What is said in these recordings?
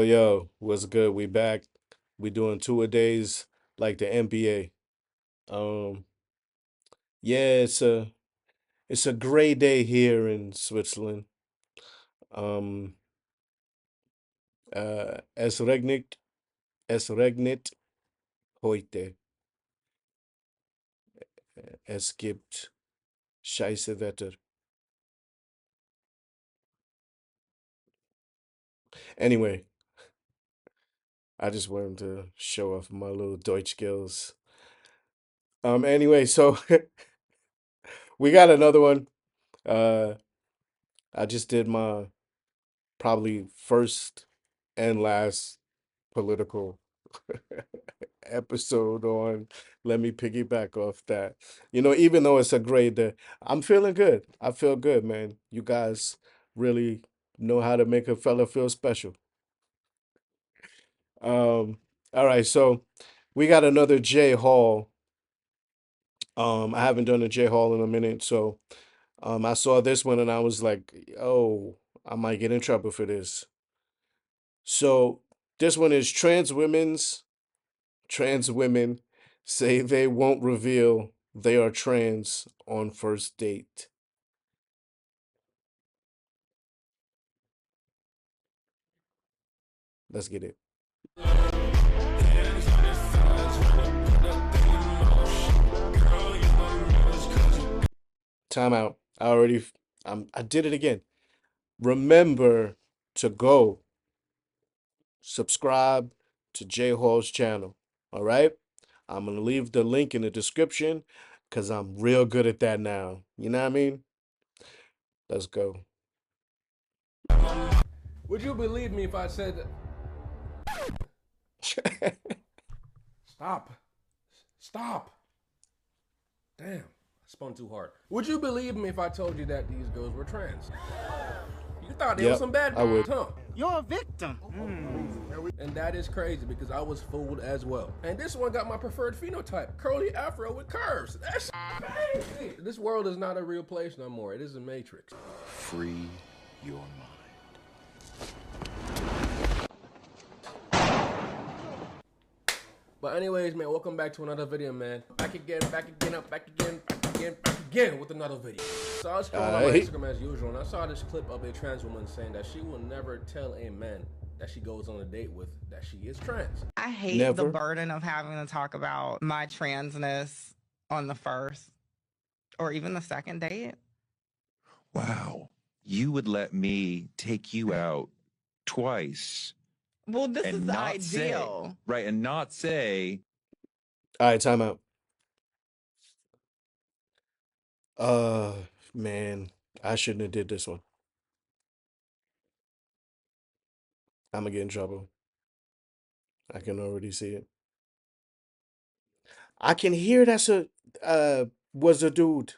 Yo, what's good? We back. We doing two-a-days like the NBA. Um, yeah, it's a gray day here in Switzerland. Um, es regnet, es regnet heute. Es gibt scheiße Wetter. Anyway, I just wanted to show off my little Deutsch skills. Anyway, so we got another one. Uh, I just did my probably first and last political episode on. Let me piggyback off that. Even though it's a grade that I'm feeling good. I feel good, man. You guys really know how to make a fella feel special. Um, all right, so we got another J Hall. I haven't done a J Hall in a minute, so I saw this one and I was like, oh, I might get in trouble for this. So this one is trans women say they won't reveal they are trans on first date. Let's get it. Time out. I did it again. Remember to go subscribe to J Hall's channel. All right? I'm gonna leave the link in the description because I'm real good at that now. You know what I mean? Let's go. Would you believe me if I said, stop, stop? Damn, I spun too hard. Would you believe me if I told you that these girls were trans? You thought they were Yep, some bad I would. huh? You're a victim. And that is crazy because I was fooled as well. And this one got my preferred phenotype, curly afro with curves. That's crazy. This world is not a real place no more. It is a matrix. Free your mind. But anyways, man, welcome back to another video, man. Back again with another video. So I was scrolling on my Instagram as usual, and I saw this clip of a trans woman saying that she will never tell a man that she goes on a date with that she is trans. I hate the burden of having to talk about my transness on the first or even the second date. Wow. You would let me take you out twice. Well, this is ideal. Say, right, and not say. All right, time out. Man, I shouldn't have did this one. I'm gonna get in trouble. I can already see it. I can hear that's a was a dude.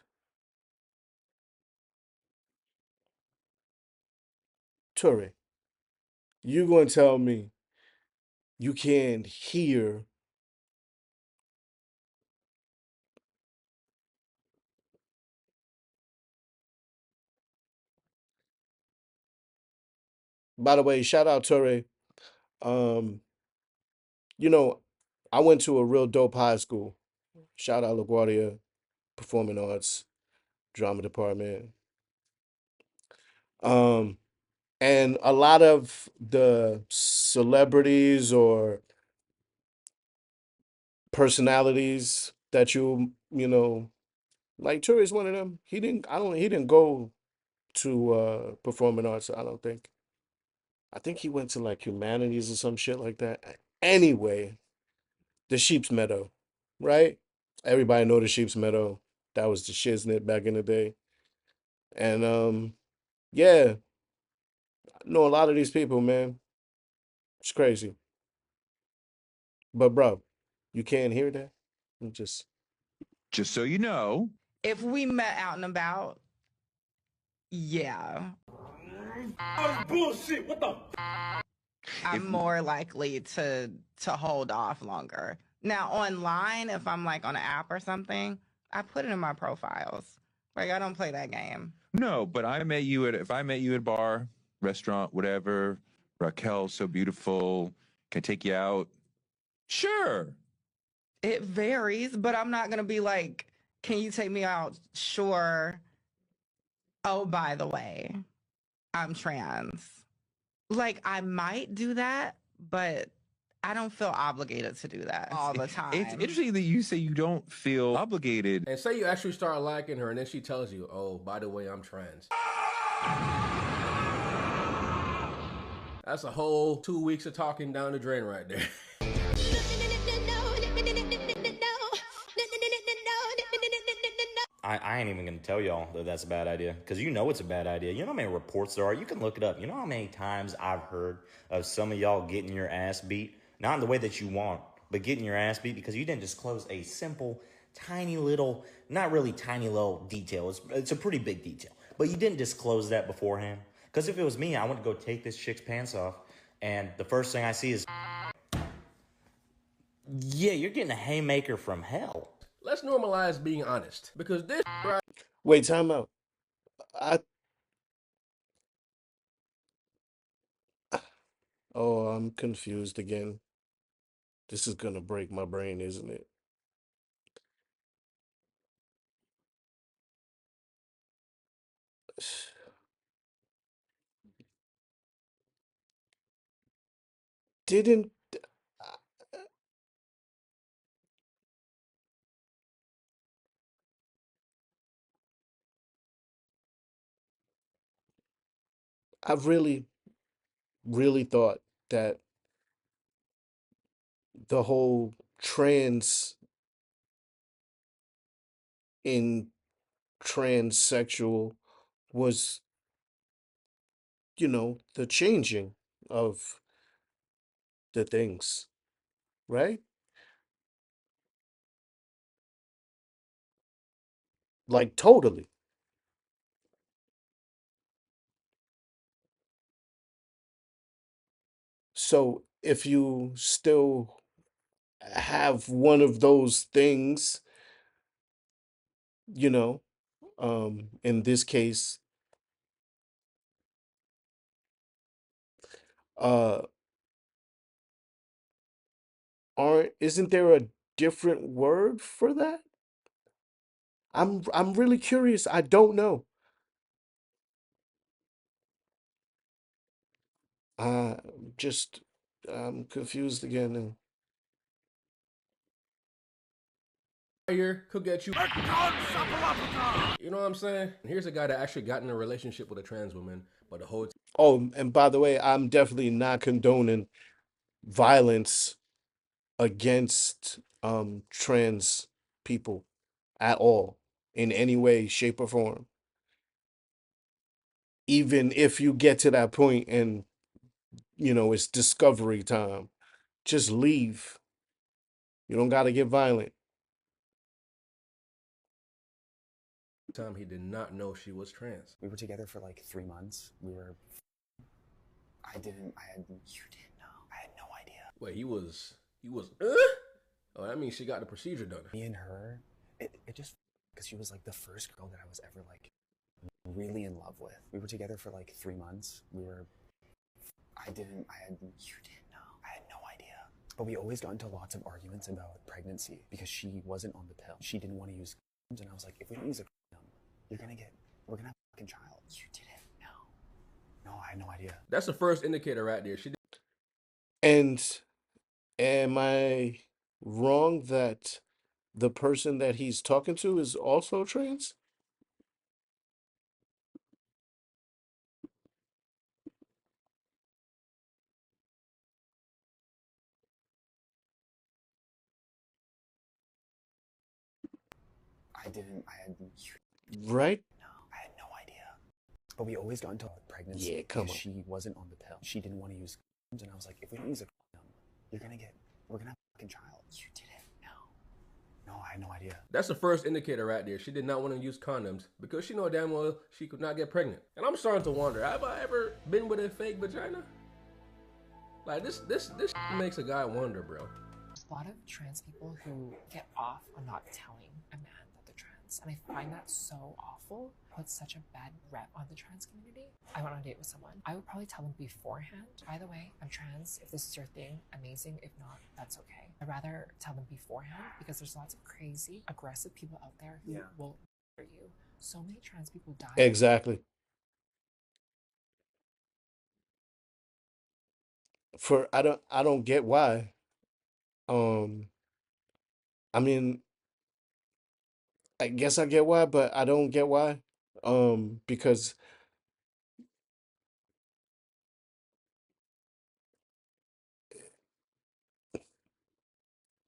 Ture, you gonna tell me you can't hear? By the way, shout out Ture. Um, you know, I went to a real dope high school. Shout out LaGuardia, Performing Arts, Drama Department. Um, and a lot of the celebrities or personalities that like Ture is one of them. He didn't go to performing arts, I don't think. I think he went to like humanities or some shit like that. Anyway, the Sheep's Meadow, right? Everybody know the Sheep's Meadow. That was the shiznit back in the day. And yeah, I know a lot of these people, man. It's crazy. But bro, you can't hear that? I'm Just so you know. If we met out and about, yeah. Oh, bullshit. What the? I'm more likely to hold off longer. Now online, if I'm like on an app or something, I put it in my profiles. Like I don't play that game. No, but if I met you at a bar, restaurant, whatever, Raquel, so beautiful. Can I take you out? Sure. It varies, but I'm not gonna be like, can you take me out? Sure. Oh, by the way, I'm trans. Like, I might do that, but I don't feel obligated to do that all the time. It's interesting that you say you don't feel obligated. And say you actually start liking her, and then she tells you, "Oh, by the way, I'm trans." That's a whole 2 weeks of talking down the drain right there. I ain't even gonna tell y'all that that's a bad idea, because you know it's a bad idea. You know how many reports there are? You can look it up. You know how many times I've heard of some of y'all getting your ass beat? Not in the way that you want, but getting your ass beat because you didn't disclose a simple, tiny little, not really tiny little detail. It's a pretty big detail. But you didn't disclose that beforehand. Because if it was me, I went to go take this chick's pants off, and the first thing I see is, yeah, you're getting a haymaker from hell. Let's normalize being honest, because this right. Wait, time out. I oh, I'm confused again. This is gonna break my brain, isn't it? Didn't I really thought that the whole trans in transsexual was, the changing of the things, right? Like totally. So if you still have one of those things, you know, in this case, uh, aren't isn't there a different word for that? I'm really curious. I don't know. Uh, just I'm confused again now. Could get you. You know what I'm saying? And here's a guy that actually got in a relationship with a trans woman, but the whole Oh, and by the way, I'm definitely not condoning violence against trans people at all in any way, shape, or form. Even if you get to that point and it's discovery time, just leave. You don't got to get violent. time he did not know she was trans. We were together for like 3 months. I didn't, I had, you didn't know. I had no idea. Wait, he was. Oh, that means she got the procedure done. Me and her, it just, because she was like the first girl that I was ever like really in love with. We were together for like 3 months. I had, you didn't know. I had no idea. But we always got into lots of arguments about pregnancy because she wasn't on the pill. She didn't want to use condoms, and I was like, if we don't use a condom, we're gonna have a fucking child. You didn't know. No, I had no idea. That's the first indicator right there. She And am I wrong that the person that he's talking to is also trans? I had, Right? no, I had no idea. But we always got into pregnancy Yeah, come because on. she wasn't on the pill. She didn't want to use condoms, and I was like, if we don't use a condom, we're gonna have a fucking child. You didn't know. No, I had no idea. That's the first indicator right there. She did not want to use condoms because she know damn well she could not get pregnant. And I'm starting to wonder, have I ever been with a fake vagina? Like this makes a guy wonder, bro. There's a lot of trans people who get off on not telling a man that they're trans. trans, and I find that so awful. It puts such a bad rep on the trans community. I went on a date with someone. I would probably tell them beforehand, by the way, I'm trans. If this is your thing, amazing. If not, that's okay. I'd rather tell them beforehand because there's lots of crazy, aggressive people out there who will murder you. So many trans people die. Exactly. I don't get why. Um, I mean, I guess I get why, but I don't get why. Because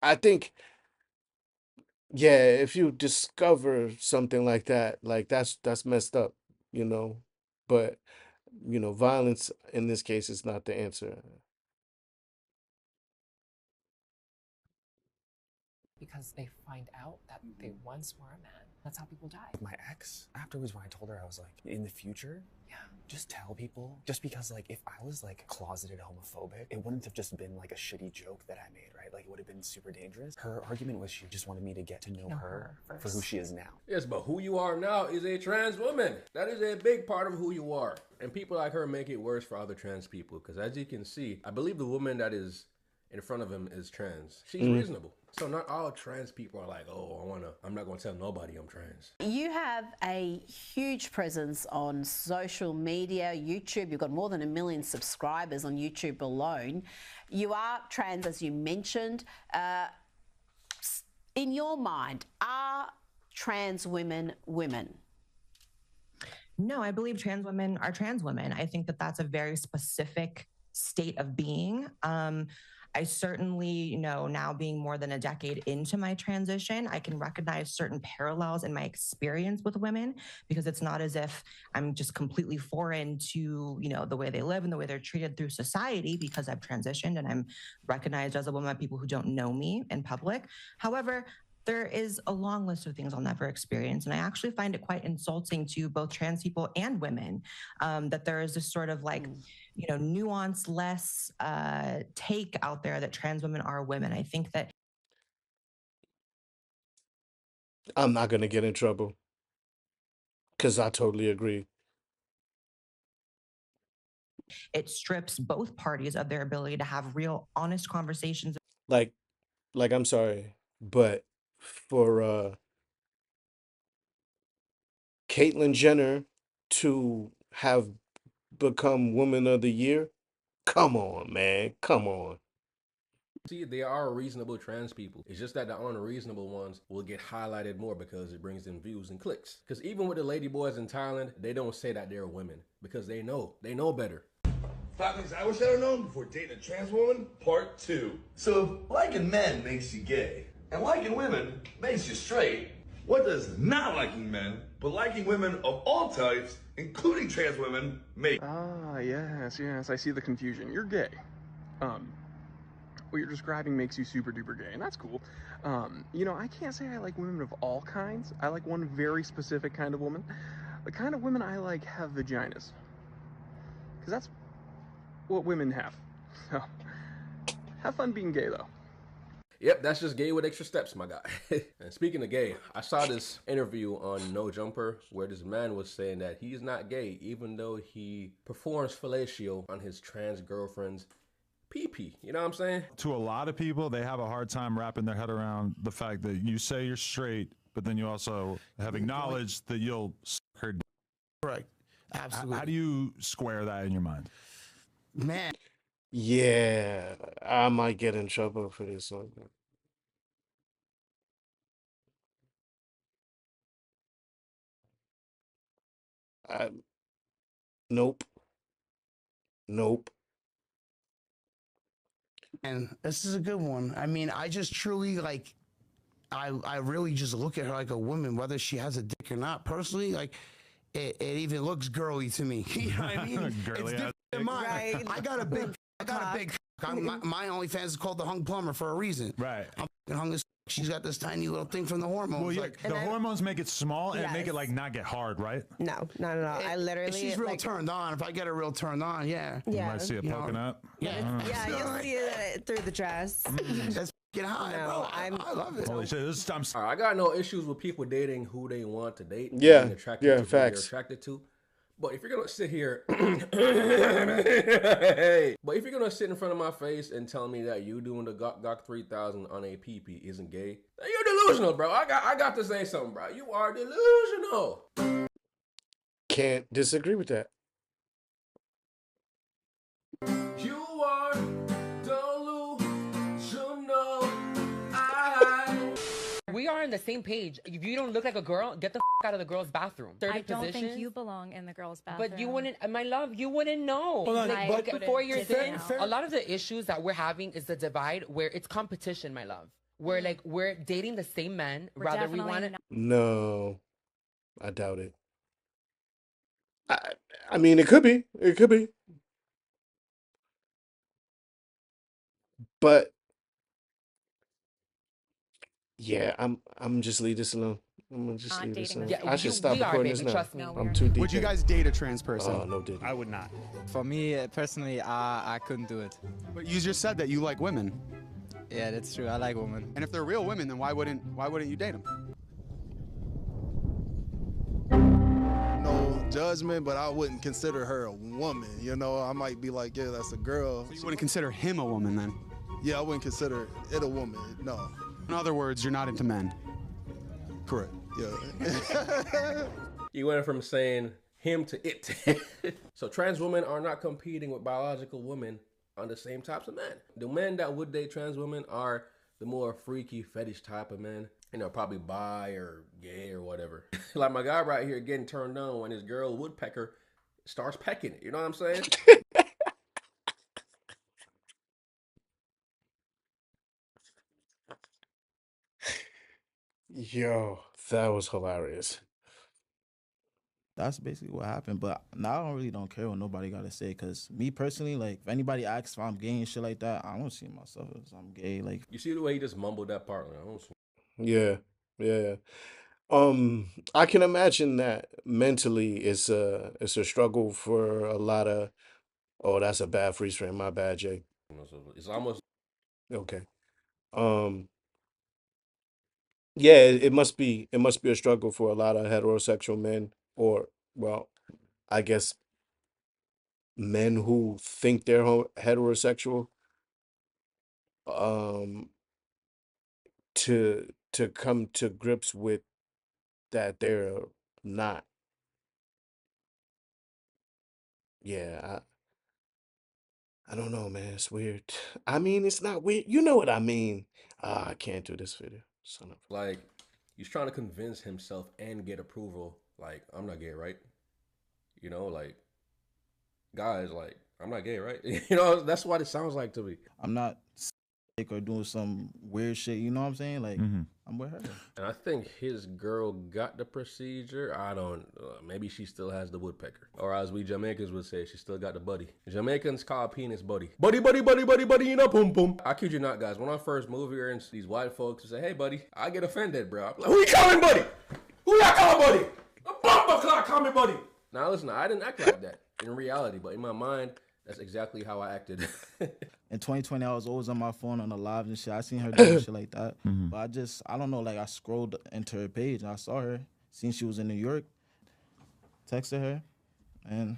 I think, yeah, if you discover something like that, like that's messed up, you know. But, violence in this case is not the answer. Because they find out that they once were a man. That's how people die. My ex, afterwards when I told her, I was like, in the future, just tell people. Just because, like, if I was, like, closeted homophobic, it wouldn't have just been, like, a shitty joke that I made, right? Like, it would have been super dangerous. Her argument was she just wanted me to get to know her for who she is now. Yes, but who you are now is a trans woman. That is a big part of who you are. And people like her make it worse for other trans people. Because as you can see, I believe the woman that is in front of him is trans. She's reasonable. So not all trans people are like, oh, I'm not going to tell nobody I'm trans. You have a huge presence on social media, YouTube. You've got more than 1 million subscribers on YouTube alone. You are trans, as you mentioned. In your mind, are trans women women? No, I believe trans women are trans women. I think that that's a very specific state of being. I certainly know now, being more than a decade into my transition, I can recognize certain parallels in my experience with women, because it's not as if I'm just completely foreign to, the way they live and the way they're treated through society, because I've transitioned and I'm recognized as a woman by people who don't know me in public. However, there is a long list of things I'll never experience. And I actually find it quite insulting to both trans people and women that there is this sort of nuance less take out there that trans women are women. I think that I'm not gonna get in trouble because I totally agree. it strips both parties of their ability to have real, honest conversations. Like, I'm sorry, but for Caitlyn Jenner to have become Woman of the Year, come on, man, come on. See, there are reasonable trans people. It's just that the unreasonable ones will get highlighted more because it brings them views and clicks. Because even with the ladyboys in Thailand, they don't say that they're women because they know better. 5 things I wish I'd have known before dating a trans woman, part 2. So if liking men makes you gay, and liking women makes you straight, what does not liking men, but liking women of all types, including trans women, make? Yes, I see the confusion. You're gay. What you're describing makes you super duper gay, and that's cool. I can't say I like women of all kinds. I like one very specific kind of woman. The kind of women I like have vaginas. Because that's what women have. So, have fun being gay, though. Yep, that's just gay with extra steps, my guy. And speaking of gay, I saw this interview on No Jumper where this man was saying that he's not gay even though he performs fellatio on his trans girlfriend's pee-pee. You know what I'm saying? To a lot of people, they have a hard time wrapping their head around the fact that you say you're straight, but then you also have acknowledged that you'll suck her dick. Correct. Absolutely. How do you square that in your mind? Man. Yeah, I might get in trouble for this one. I, nope. Nope. And this is a good one. I mean, I just truly I really just look at her like a woman, whether she has a dick or not. Personally, it even looks girly to me. You know what I mean? Girly it's different than mine. Right. I got a big my OnlyFans is called the Hung Plumber for a reason. Right. I'm hung as she's got this tiny little thing from the hormones. Well, yeah, the hormones make it small and make it not get hard, right? No, not at all. I literally. If she's real turned on. If I get her real turned on, yeah. You might see it poking up. Yeah. Yeah, you'll see it through the dress. That's get high, bro. I love it. Holy shit! This is, All right, I got no issues with people dating who they want to date, and Yeah, being attracted yeah, to who they're facts. attracted to. But if you're gonna sit here, but if you're gonna sit in front of my face and tell me that you doing the Gok 3000 on a PP isn't gay, then you're delusional, bro. I got to say something, bro. You are delusional. Can't disagree with that. You are delusional. We are on the same page. If you don't look like a girl, get the out of the girl's bathroom. I don't think you belong in the girls' bathroom. But you wouldn't, my love, you wouldn't know. Hold on, Like, but- before you're fair- saying, fair- a lot of the issues that we're having is the divide where it's competition, my love. Where like we're dating the same men, We're rather we definitely want to. not- No, I doubt it. I mean, it could be. It could be. But yeah, I'm just leave this alone. I'm gonna just Not leave this dating alone. the I same- should stop we are, recording baby, this now. trust me. No, we I'm are too not. deep. Would you in it. guys date a trans person? Oh, no didn't. I would not. For me personally, I couldn't do it. But you just said that you like women. Yeah, that's true. I like women. And if they're real women, then why wouldn't you date them? No judgment, but I wouldn't consider her a woman. You know, I might be like, yeah, that's a girl. So you wouldn't consider him a woman then? Yeah, I wouldn't consider it a woman. No. In other words, you're not into men. Correct. Yeah. You went from saying him to it. So trans women are not competing with biological women on the same types of men. The men that would date trans women are the more freaky fetish type of men. You know, probably bi or gay or whatever. Like my guy right here getting turned on when his girl woodpecker starts pecking it. You know what I'm saying? Yo, that was hilarious. That's basically what happened. But now I really don't care what nobody got to say. Because me personally, like, if anybody asks if I'm gay and shit like that, I don't see myself as I'm gay. Like, You see the way he just mumbled that part? I don't see. Yeah, yeah. I can imagine that mentally it's a struggle for a lot of. Oh, that's a bad freeze frame. My bad, Jay. It's almost Okay. Um, yeah, it must be a struggle for a lot of heterosexual men, or well, I guess men who think they're heterosexual, um, to come to grips with that they're not. Yeah, I don't know, man. It's weird. I mean, it's not weird. You know what I mean? Ah, I can't do this video. Son of. like he's trying to convince himself and get approval. Like, I'm not gay, right? You know, like guys, like I'm not gay, right? You know, that's what it sounds like to me. I'm not sick or doing some weird shit. You know what I'm saying? Like, I'm with her. And I think his girl got the procedure. I don't. Maybe she still has the woodpecker, or as we Jamaicans would say, she still got the buddy. Jamaicans call penis buddy. Buddy, buddy, buddy, buddy, buddy, in a pum pum. I kid you not, guys. When I first moved here, and these white folks would say, "Hey, buddy," I get offended, bro. I'm like, who you calling buddy? Who you calling buddy? A bumper clock call me buddy. Now listen, I didn't act like that in reality, but in my mind, that's exactly how I acted. In 2020, I was always on my phone on the live and shit. I seen her doing shit like that. But I don't know, like I scrolled into her page and I saw her, seen she was in New York, texted her, and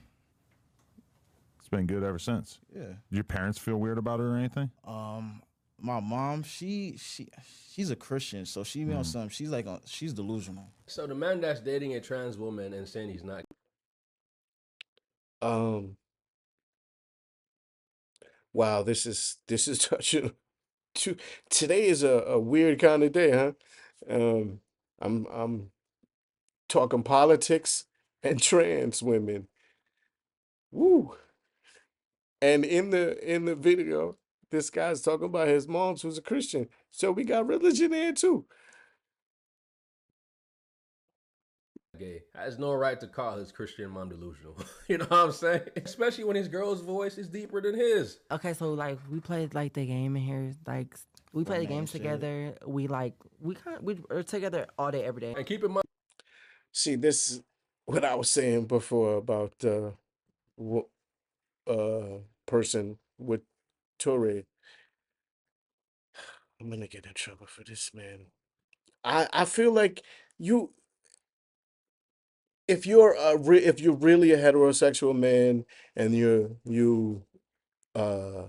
it's been good ever since. Yeah. Did your parents feel weird about it or anything? My mom, she's a Christian, so she be on some. She's like, she's delusional. So the man that's dating a trans woman and saying he's not. Wow, this is touching. Today is a weird kind of day, huh? I'm talking politics and trans women. Woo. And in the video, this guy's talking about his mom's who's a Christian. So we got religion there too. Gay has no right to call his Christian mom delusional. You know what I'm saying? Especially when his girl's voice is deeper than his. Okay, so like we played like the game in here, like we play the games together. We are together all day, every day. And keep in mind, See, this is what I was saying before about person with Tourette. I'm gonna get in trouble for this, man. I feel like you if you're really a heterosexual man and you uh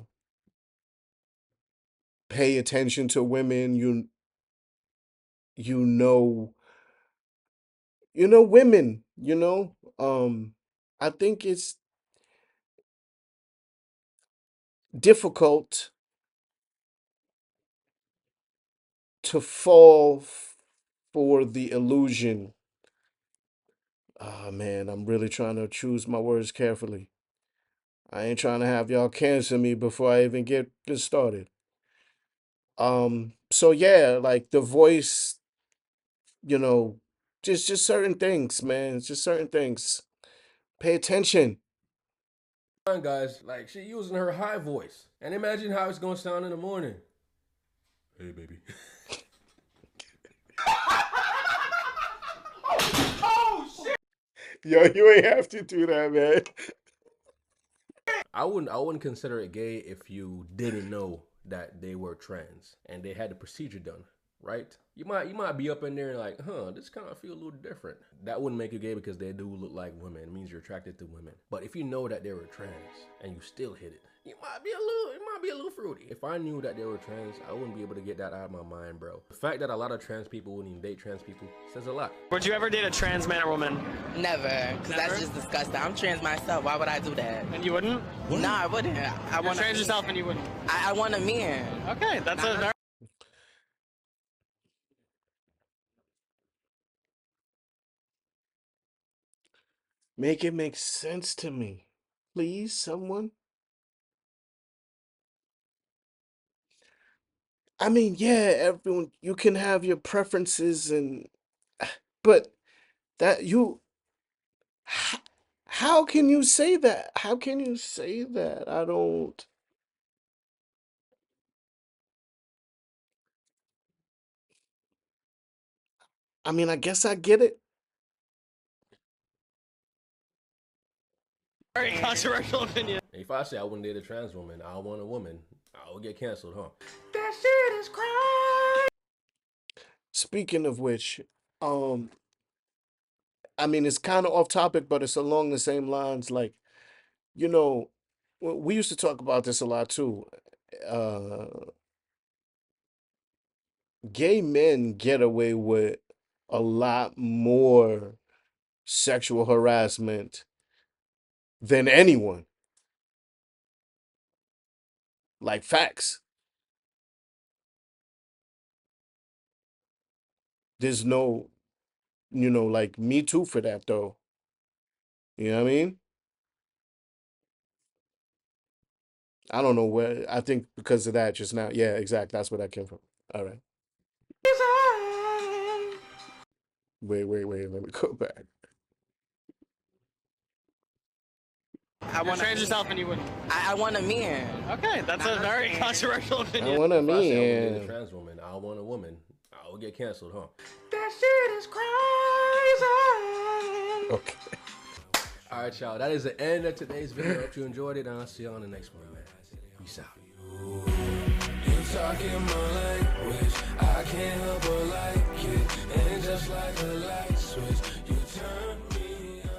pay attention to women, you know women, I think it's difficult to fall for the illusion. Ah, man, I'm really trying to choose my words carefully. I ain't trying to have y'all cancel me before I even get started. So yeah, like the voice, you know, just certain things, man. Just certain things. Pay attention. Come on, guys. Like, she using her high voice. And imagine how it's going to sound in the morning. Hey, baby. Oh shit! Yo, you ain't have to do that, man. I wouldn't consider it gay if you didn't know that they were trans and they had the procedure done, right? You might be up in there and like, this kind of feel a little different. That wouldn't make you gay because they do look like women. It means you're attracted to women. But if you know that they were trans and you still hit it, it might be a little fruity. If I knew that they were trans, I wouldn't be able to get that out of my mind, bro. The fact that a lot of trans people wouldn't even date trans people says a lot. Would you ever date a trans man or woman? Never, because that's just disgusting. I'm trans myself. Why would I do that? And you wouldn't? No, I wouldn't. I You're want trans yourself and you wouldn't? I want a man. Okay, that's a very... Make it make sense to me. Please, someone. I mean, yeah, everyone, you can have your preferences but that you how can you say that? How can you say that? I don't I mean, I guess I get it. Very controversial opinion. If I say I wouldn't date a trans woman, I want a woman, I would get canceled, huh? That shit is crazy. Speaking of which, um, I mean, it's kind of off topic, but it's along the same lines. Like, you know, we used to talk about this a lot too. Uh, Gay men get away with a lot more sexual harassment than anyone. Like facts. There's no, like me too for that though. You know what I mean? I don't know where. I think because of that just now. Yeah, exactly. That's where that came from. All right. Wait. Let me go back. I want trans yourself and you wouldn't? I want a man. Okay, that's a very controversial I opinion. want a If I say I wouldn't date a man. trans woman, I want a woman, I would get canceled, huh? That shit is crazy. Okay. All right, y'all. That is the end of today's video. I hope you enjoyed it, and I'll see you on the next one, man. Peace out. You talking my language, I can't help but like it. And just like a light switch, you turn me on.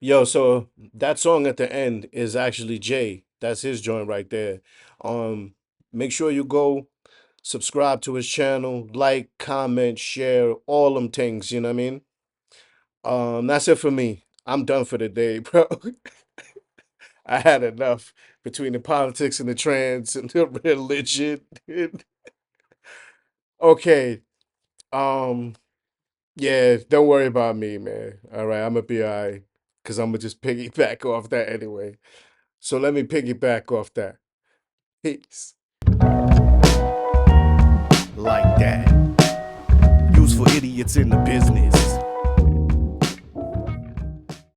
Yo, so that song at the end is actually Jay. That's his joint right there. Make sure you go subscribe to his channel, like, comment, share, all them things, you know what I mean? That's it for me. I'm done for the day, bro. I had enough between the politics and the trans and the religion. Okay. Um, yeah, don't worry about me, man. All right, I'm gonna be all right. Because I'm gonna just piggyback off that anyway. So let me piggyback off that. Peace. Like that. Useful idiots in the business.